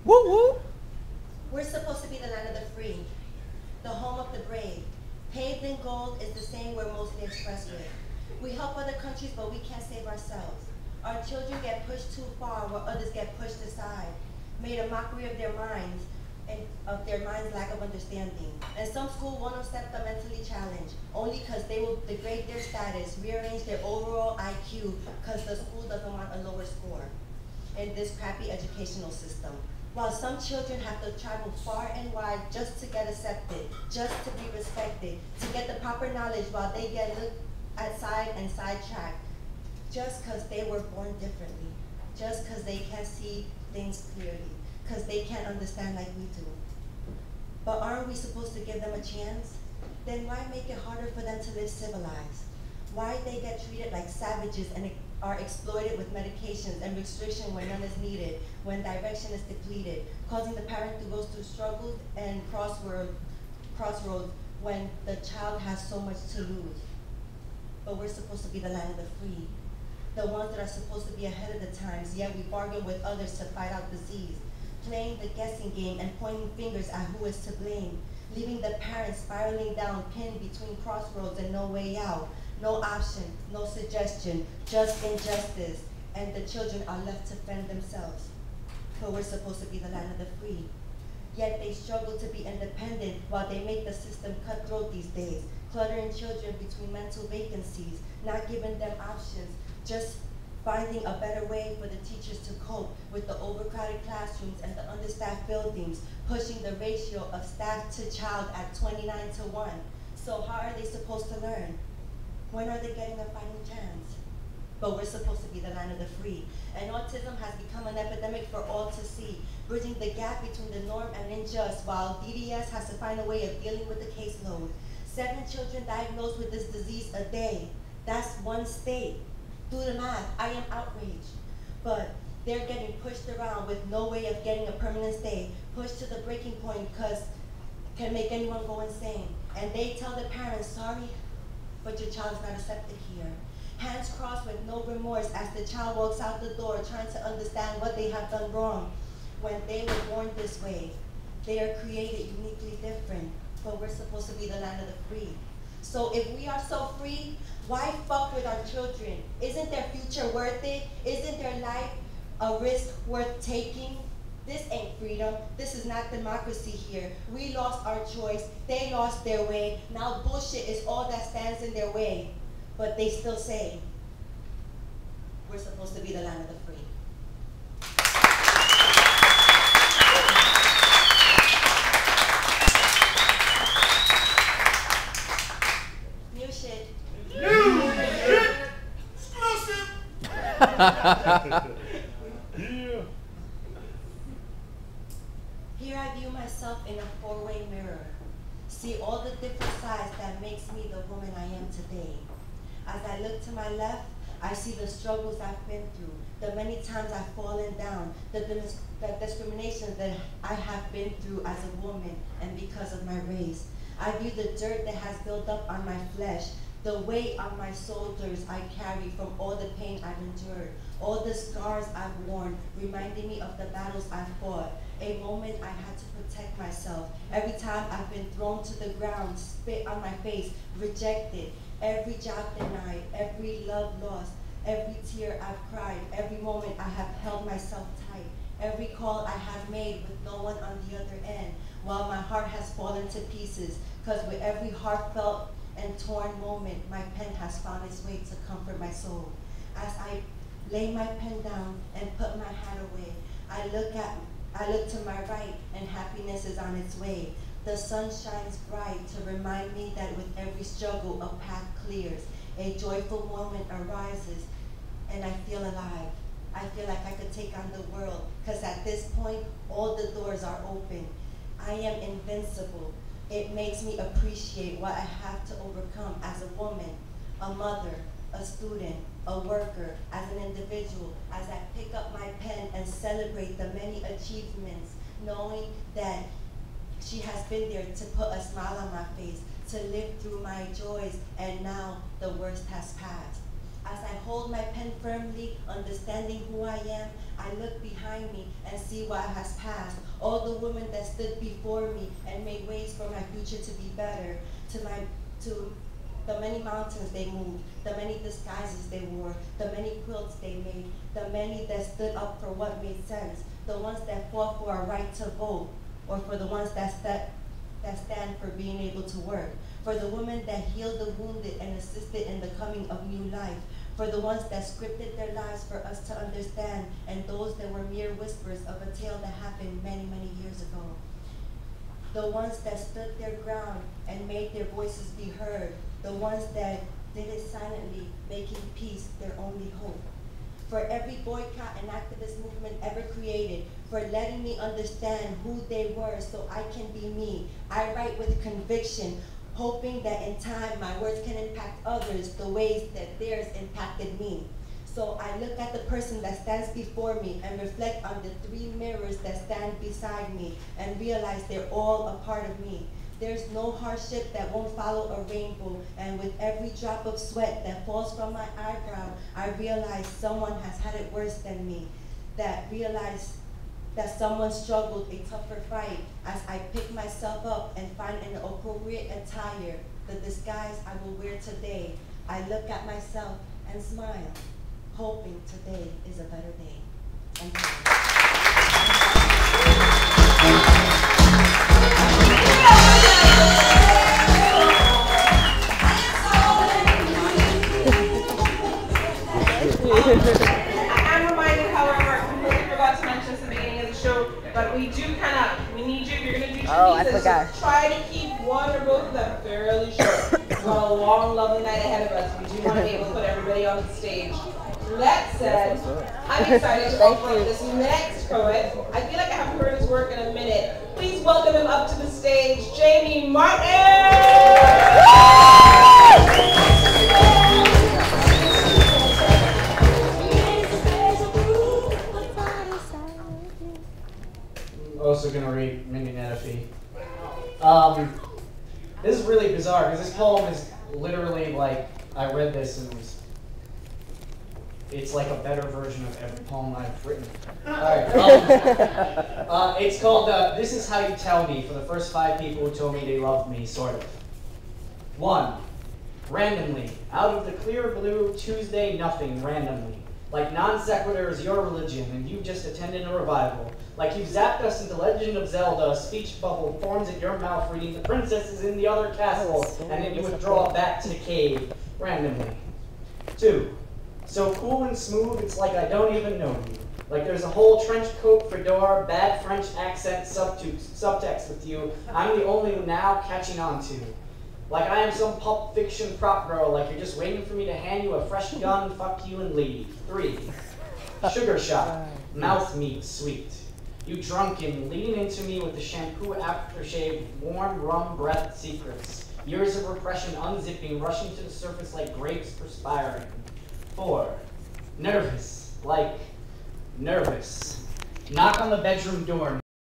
Woo woo. We're supposed to be the land of the free, the home of the brave. Paved in gold is the saying we're mostly expressed with. We help other countries, but we can't save ourselves. Our children get pushed too far while others get pushed aside, made a mockery of their minds and of their minds' lack of understanding. And some schools won't accept the mentally challenged, only because they will degrade their status, rearrange their overall IQ, because the school doesn't want a lower score in this crappy educational system. While some children have to travel far and wide just to get accepted, just to be respected, to get the proper knowledge while they get looked aside and sidetracked, just because they were born differently, just because they can't see things clearly, because they can't understand like we do. But aren't we supposed to give them a chance? Then why make it harder for them to live civilized? Why they get treated like savages and are exploited with medications and restriction when none is needed, when direction is depleted, causing the parent to go through struggles and crossroads when the child has so much to lose. But we're supposed to be the land of the free, the ones that are supposed to be ahead of the times, yet we bargain with others to fight out disease, playing the guessing game and pointing fingers at who is to blame, leaving the parents spiraling down, pinned between crossroads and no way out. No option, no suggestion, just injustice, and the children are left to fend themselves. But we're supposed to be the land of the free. Yet they struggle to be independent while they make the system cutthroat these days, cluttering children between mental vacancies, not giving them options, just finding a better way for the teachers to cope with the overcrowded classrooms and the understaffed buildings, pushing the ratio of staff to child at 29:1. So how are they supposed to learn? When are they getting a fighting chance? But we're supposed to be the land of the free. And autism has become an epidemic for all to see, bridging the gap between the norm and unjust, while DDS has to find a way of dealing with the caseload. 7 children diagnosed with this disease a day. That's one state. Do the math, I am outraged. But they're getting pushed around with no way of getting a permanent stay, pushed to the breaking point because can make anyone go insane. And they tell the parents, sorry, but your child is not accepted here. Hands crossed with no remorse as the child walks out the door trying to understand what they have done wrong when they were born this way. They are created uniquely different, but we're supposed to be the land of the free. So if we are so free, why fuck with our children? Isn't their future worth it? Isn't their life a risk worth taking? This ain't freedom. This is not democracy here. We lost our choice. They lost their way. Now bullshit is all that stands in their way. But they still say, we're supposed to be the land of the free. New shit. New shit. Exclusive. Here I view myself in a 4-way mirror, see all the different sides that makes me the woman I am today. As I look to my left, I see the struggles I've been through, the many times I've fallen down, the discrimination that I have been through as a woman and because of my race. I view the dirt that has built up on my flesh, the weight on my shoulders I carry from all the pain I've endured, all the scars I've worn, reminding me of the battles I've fought. A moment I had to protect myself. Every time I've been thrown to the ground, spit on my face, rejected. Every job denied, every love lost, every tear I've cried, every moment I have held myself tight, every call I have made with no one on the other end, while my heart has fallen to pieces, because with every heartfelt and torn moment, my pen has found its way to comfort my soul. As I lay my pen down and put my hat away, I look to my right and happiness is on its way. The sun shines bright to remind me that with every struggle a path clears. A joyful moment arises and I feel alive. I feel like I could take on the world because at this point all the doors are open. I am invincible. It makes me appreciate what I have to overcome as a woman, a mother, a student, a worker, as an individual, as I pick up my pen and celebrate the many achievements, knowing that she has been there to put a smile on my face, to live through my joys, and now the worst has passed. As I hold my pen firmly, understanding who I am, I look behind me and see what has passed. All the women that stood before me and made ways for my future to be better. To the many mountains they moved, the many disguises they wore, the many quilts they made, the many that stood up for what made sense, the ones that fought for our right to vote, or for the ones that stand for being able to work, for the women that healed the wounded and assisted in the coming of new life, for the ones that scripted their lives for us to understand, and those that were mere whispers of a tale that happened many, many years ago. The ones that stood their ground and made their voices be heard, the ones that did it silently, making peace their only hope. For every boycott and activist movement ever created, for letting me understand who they were so I can be me. I write with conviction, hoping that in time my words can impact others the ways that theirs impacted me. So I look at the person that stands before me and reflect on the 3 mirrors that stand beside me and realize they're all a part of me. There's no hardship that won't follow a rainbow, and with every drop of sweat that falls from my eyebrow, I realize someone has had it worse than me. Realize that someone struggled a tougher fight as I pick myself up and find an appropriate attire, the disguise I will wear today. I look at myself and smile, hoping today is a better day. Thank you. I'm reminded, however, I completely forgot to mention this at the beginning of the show, but we need you, if you're going to do two pieces, so try to keep one or both of them fairly short. We've got a long, lovely night ahead of us. We do want to be able to put everybody on the stage. That said, I'm excited to offer this next poet. I feel like I haven't heard his work in a minute. Please welcome him up to the stage, Jamie Martin! Also going to read Mindy Netafee. This is really bizarre because this poem is literally like, I read this and it's like a better version of every poem I've written. Alright, it's called This Is How You Tell Me, for the first 5 people who told me they loved me, sort of. 1. Randomly, out of the clear blue, Tuesday nothing, randomly. Like non sequitur is your religion, and you just attended a revival. Like you've zapped us into Legend of Zelda, a speech bubble forms at your mouth reading the princesses in the other castle, and then you withdraw back to the cave, randomly. 2. So cool and smooth, it's like I don't even know you. Like there's a whole trench coat, fedora, bad French accent subtext with you. I'm the only one now catching on to. Like I am some Pulp Fiction prop girl, like you're just waiting for me to hand you a fresh gun, fuck you and leave. 3. Sugar shot, mouth meat, sweet. You drunken, leaning into me with the shampoo aftershave, warm rum breath secrets. Years of repression unzipping, rushing to the surface like grapes perspiring. 4. Nervous, like nervous. Knock on the bedroom door.